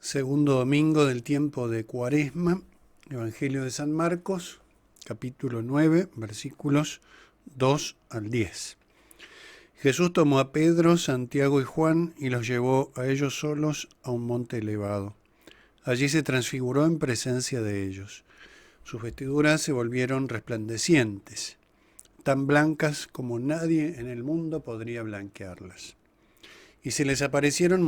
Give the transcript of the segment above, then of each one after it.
Segundo domingo del tiempo de Cuaresma, Evangelio de San Marcos, capítulo 9, versículos 2 al 10. Jesús tomó a Pedro, Santiago y Juan y los llevó a ellos solos a un monte elevado. Allí se transfiguró en presencia de ellos. Sus vestiduras se volvieron resplandecientes, tan blancas como nadie en el mundo podría blanquearlas. Y se les aparecieron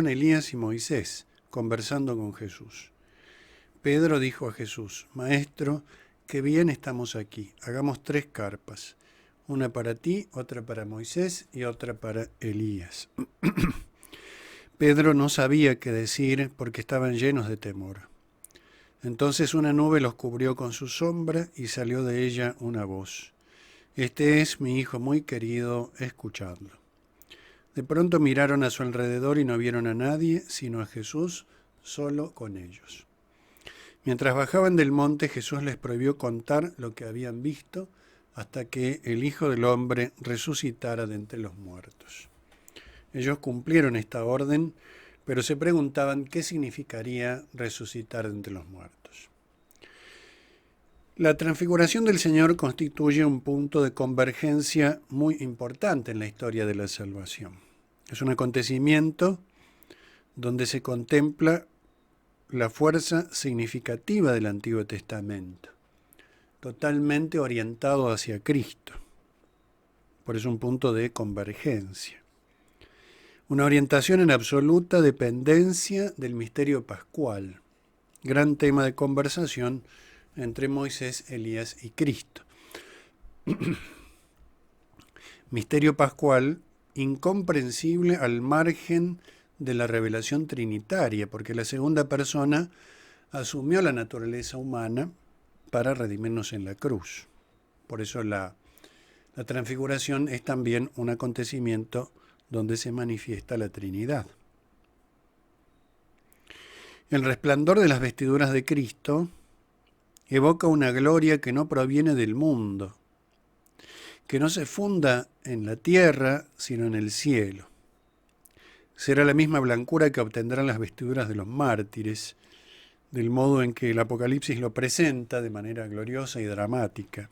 Elías y Moisés, conversando con Jesús. Pedro dijo a Jesús: Maestro, qué bien estamos aquí. Hagamos 3 carpas, una para ti, otra para Moisés y otra para Elías. Pedro no sabía qué decir porque estaban llenos de temor. Entonces una nube los cubrió con su sombra y salió de ella una voz: Este es mi Hijo muy querido, escuchadlo. De pronto miraron a su alrededor y no vieron a nadie, sino a Jesús solo con ellos. Mientras bajaban del monte, Jesús les prohibió contar lo que habían visto hasta que el Hijo del Hombre resucitara de entre los muertos. Ellos cumplieron esta orden, pero se preguntaban qué significaría resucitar de entre los muertos. La transfiguración del Señor constituye un punto de convergencia muy importante en la historia de la salvación. Es un acontecimiento donde se contempla la fuerza significativa del Antiguo Testamento, totalmente orientado hacia Cristo. Por eso un punto de convergencia. Una orientación en absoluta dependencia del misterio pascual, gran tema de conversación entre Moisés, Elías y Cristo. Misterio pascual incomprensible al margen de la revelación trinitaria, porque la segunda persona asumió la naturaleza humana para redimirnos en la cruz. Por eso la transfiguración es también un acontecimiento donde se manifiesta la Trinidad. El resplandor de las vestiduras de Cristo evoca una gloria que no proviene del mundo, que no se funda en la tierra, sino en el cielo. Será la misma blancura que obtendrán las vestiduras de los mártires, del modo en que el Apocalipsis lo presenta de manera gloriosa y dramática.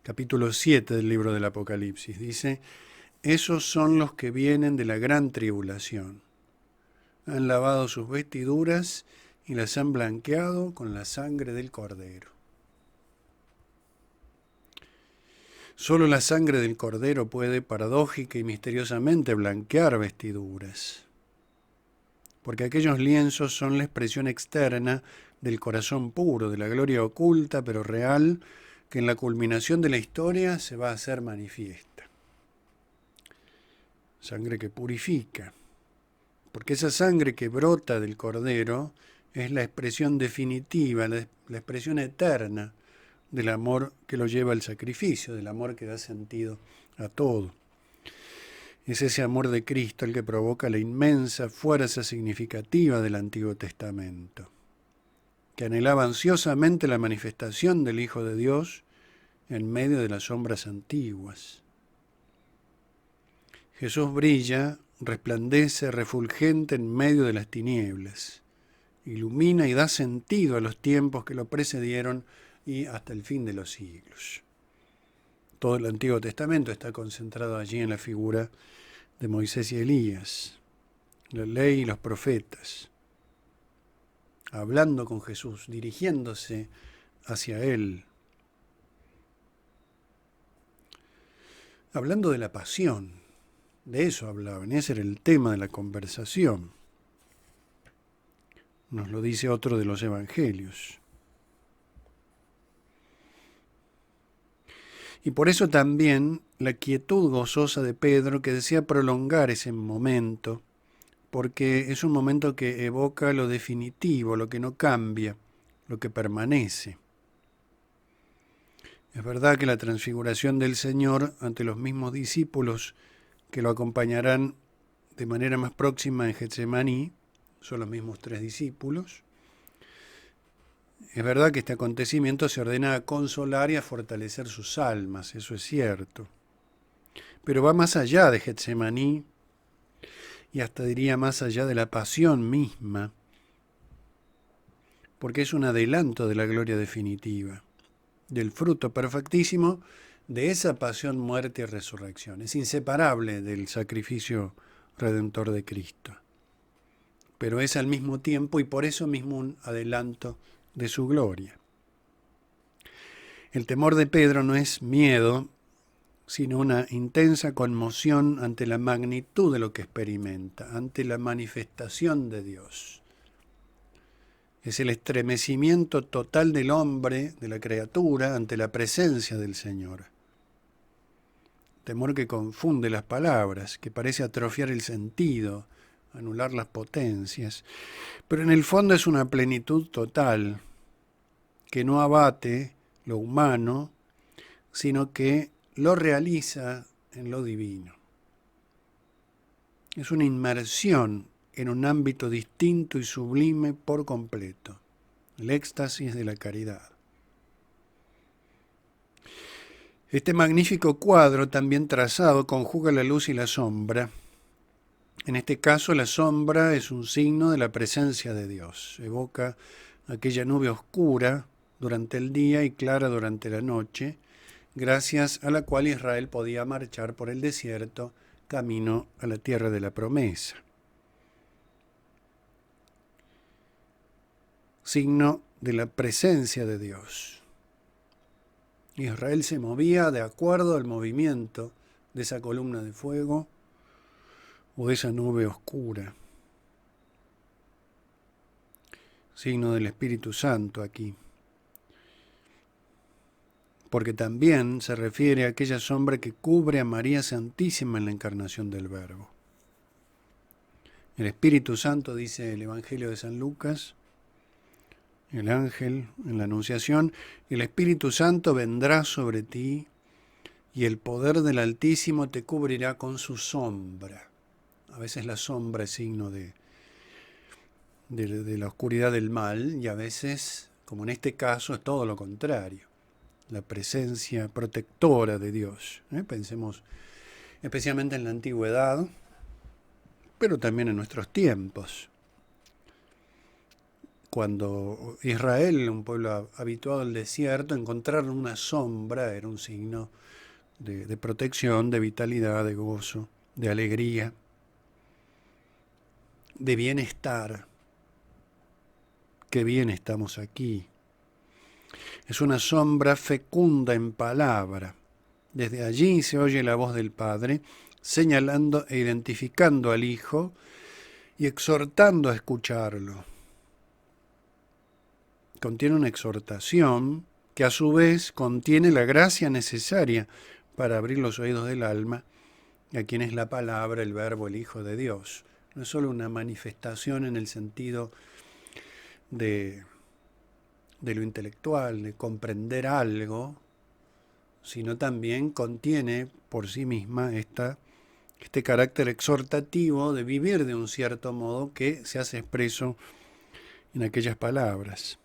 Capítulo 7 del libro del Apocalipsis dice: Esos son los que vienen de la gran tribulación. Han lavado sus vestiduras y las han blanqueado con la sangre del Cordero. Solo la sangre del Cordero puede, paradójica y misteriosamente, blanquear vestiduras, porque aquellos lienzos son la expresión externa del corazón puro, de la gloria oculta pero real, que en la culminación de la historia se va a hacer manifiesta. Sangre que purifica, porque esa sangre que brota del Cordero es la expresión definitiva, la expresión eterna del amor que lo lleva al sacrificio, del amor que da sentido a todo. Es ese amor de Cristo el que provoca la inmensa fuerza significativa del Antiguo Testamento, que anhelaba ansiosamente la manifestación del Hijo de Dios en medio de las sombras antiguas. Jesús brilla, resplandece, refulgente en medio de las tinieblas, ilumina y da sentido a los tiempos que lo precedieron y hasta el fin de los siglos. Todo el Antiguo Testamento está concentrado allí en la figura de Moisés y Elías, la ley y los profetas, hablando con Jesús, dirigiéndose hacia Él, hablando de la pasión. De eso hablaban, ese era el tema de la conversación. Nos lo dice otro de los evangelios. Y por eso también la quietud gozosa de Pedro, que desea prolongar ese momento, porque es un momento que evoca lo definitivo, lo que no cambia, lo que permanece. Es verdad que la transfiguración del Señor ante los mismos discípulos que lo acompañarán de manera más próxima en Getsemaní, son los mismos 3 discípulos. Es verdad que este acontecimiento se ordena a consolar y a fortalecer sus almas, eso es cierto. Pero va más allá de Getsemaní y hasta diría más allá de la pasión misma, porque es un adelanto de la gloria definitiva, del fruto perfectísimo de esa pasión, muerte y resurrección. Es inseparable del sacrificio redentor de Cristo, pero es al mismo tiempo y por eso mismo un adelanto de su gloria. El temor de Pedro no es miedo, sino una intensa conmoción ante la magnitud de lo que experimenta, ante la manifestación de Dios. Es el estremecimiento total del hombre, de la criatura, ante la presencia del Señor. Temor que confunde las palabras, que parece atrofiar el sentido, anular las potencias, pero en el fondo es una plenitud total, que no abate lo humano, sino que lo realiza en lo divino. Es una inmersión en un ámbito distinto y sublime por completo, el éxtasis de la caridad. Este magnífico cuadro, también trazado, conjuga la luz y la sombra. En este caso, la sombra es un signo de la presencia de Dios. Evoca aquella nube oscura durante el día y clara durante la noche, gracias a la cual Israel podía marchar por el desierto camino a la tierra de la promesa. Signo de la presencia de Dios. Israel se movía de acuerdo al movimiento de esa columna de fuego o de esa nube oscura. Signo del Espíritu Santo aquí. Porque también se refiere a aquella sombra que cubre a María Santísima en la encarnación del Verbo. El Espíritu Santo, dice el Evangelio de San Lucas, el ángel en la Anunciación, el Espíritu Santo vendrá sobre ti y el poder del Altísimo te cubrirá con su sombra. A veces la sombra es signo de la oscuridad del mal y a veces, como en este caso, es todo lo contrario. La presencia protectora de Dios. Pensemos especialmente en la antigüedad, pero también en nuestros tiempos. Cuando Israel, un pueblo habituado al desierto, encontrar una sombra era un signo de protección, de vitalidad, de gozo, de alegría, de bienestar. Qué bien estamos aquí. Es una sombra fecunda en palabra. Desde allí se oye la voz del Padre, señalando e identificando al Hijo y exhortando a escucharlo. Contiene una exhortación que a su vez contiene la gracia necesaria para abrir los oídos del alma a quien es la palabra, el Verbo, el Hijo de Dios. No es solo una manifestación en el sentido de lo intelectual, de comprender algo, sino también contiene por sí misma este carácter exhortativo de vivir de un cierto modo que se hace expreso en aquellas palabras.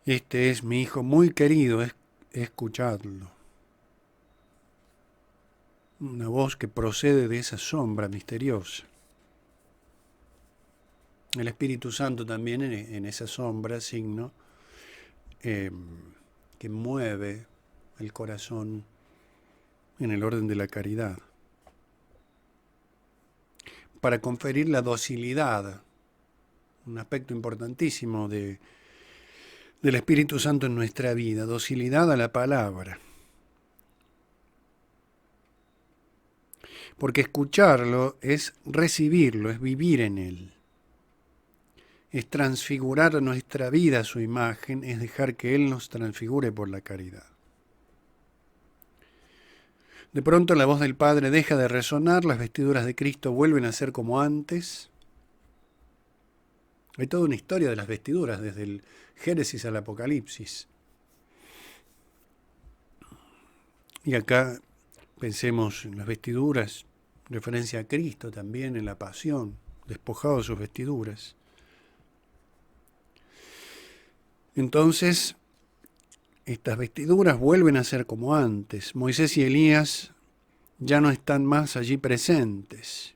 Este es mi Hijo muy querido, escuchadlo. Una voz que procede de esa sombra misteriosa. El Espíritu Santo también en esa sombra, signo que mueve el corazón en el orden de la caridad. Para conferir la docilidad, un aspecto importantísimo del Espíritu Santo en nuestra vida, docilidad a la palabra. Porque escucharlo es recibirlo, es vivir en él. Es transfigurar nuestra vida a su imagen, es dejar que Él nos transfigure por la caridad. De pronto la voz del Padre deja de resonar, las vestiduras de Cristo vuelven a ser como antes. Hay toda una historia de las vestiduras, desde el Génesis al Apocalipsis. Y acá pensemos en las vestiduras, referencia a Cristo también en la pasión, despojado de sus vestiduras. Entonces, estas vestiduras vuelven a ser como antes. Moisés y Elías ya no están más allí presentes.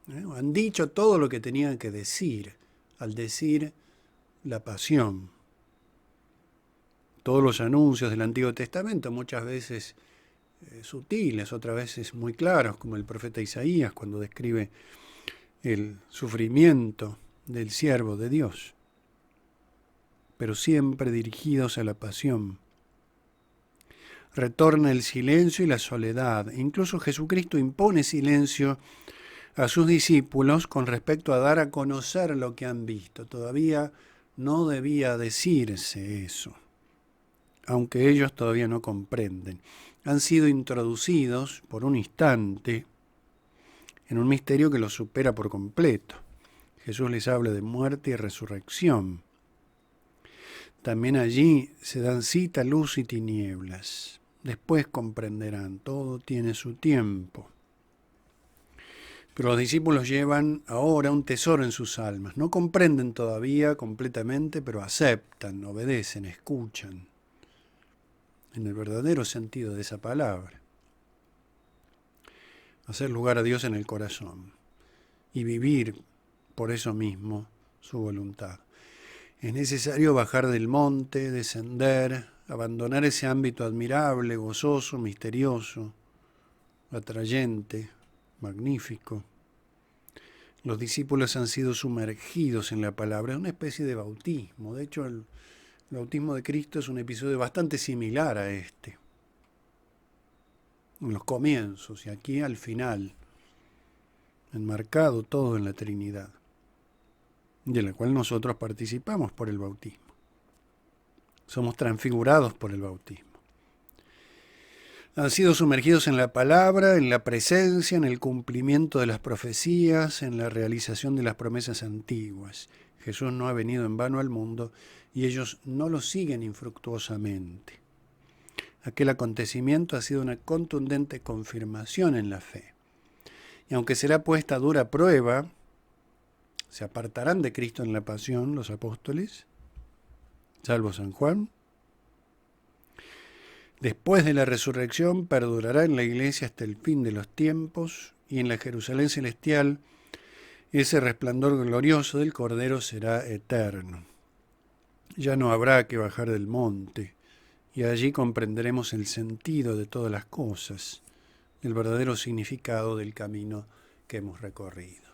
Han dicho todo lo que tenían que decir al decir la pasión. Todos los anuncios del Antiguo Testamento, muchas veces sutiles, otras veces muy claros, como el profeta Isaías cuando describe el sufrimiento del siervo de Dios, pero siempre dirigidos a la pasión. Retorna el silencio y la soledad. Incluso Jesucristo impone silencio a sus discípulos con respecto a dar a conocer lo que han visto. Todavía no debía decirse eso, aunque ellos todavía no comprenden. Han sido introducidos por un instante en un misterio que los supera por completo. Jesús les habla de muerte y resurrección. También allí se dan cita luz y tinieblas. Después comprenderán, todo tiene su tiempo. Pero los discípulos llevan ahora un tesoro en sus almas. No comprenden todavía completamente, pero aceptan, obedecen, escuchan, en el verdadero sentido de esa palabra. Hacer lugar a Dios en el corazón y vivir por eso mismo su voluntad. Es necesario bajar del monte, descender, abandonar ese ámbito admirable, gozoso, misterioso, atrayente, magnífico. Los discípulos han sido sumergidos en la palabra, es una especie de bautismo. De hecho, el bautismo de Cristo es un episodio bastante similar a este. En los comienzos y aquí al final, enmarcado todo en la Trinidad, de la cual nosotros participamos por el bautismo. Somos transfigurados por el bautismo. Han sido sumergidos en la palabra, en la presencia, en el cumplimiento de las profecías, en la realización de las promesas antiguas. Jesús no ha venido en vano al mundo y ellos no lo siguen infructuosamente. Aquel acontecimiento ha sido una contundente confirmación en la fe. Y aunque será puesta a dura prueba, se apartarán de Cristo en la pasión los apóstoles, salvo San Juan. Después de la resurrección perdurará en la iglesia hasta el fin de los tiempos y en la Jerusalén celestial ese resplandor glorioso del Cordero será eterno. Ya no habrá que bajar del monte y allí comprenderemos el sentido de todas las cosas, el verdadero significado del camino que hemos recorrido.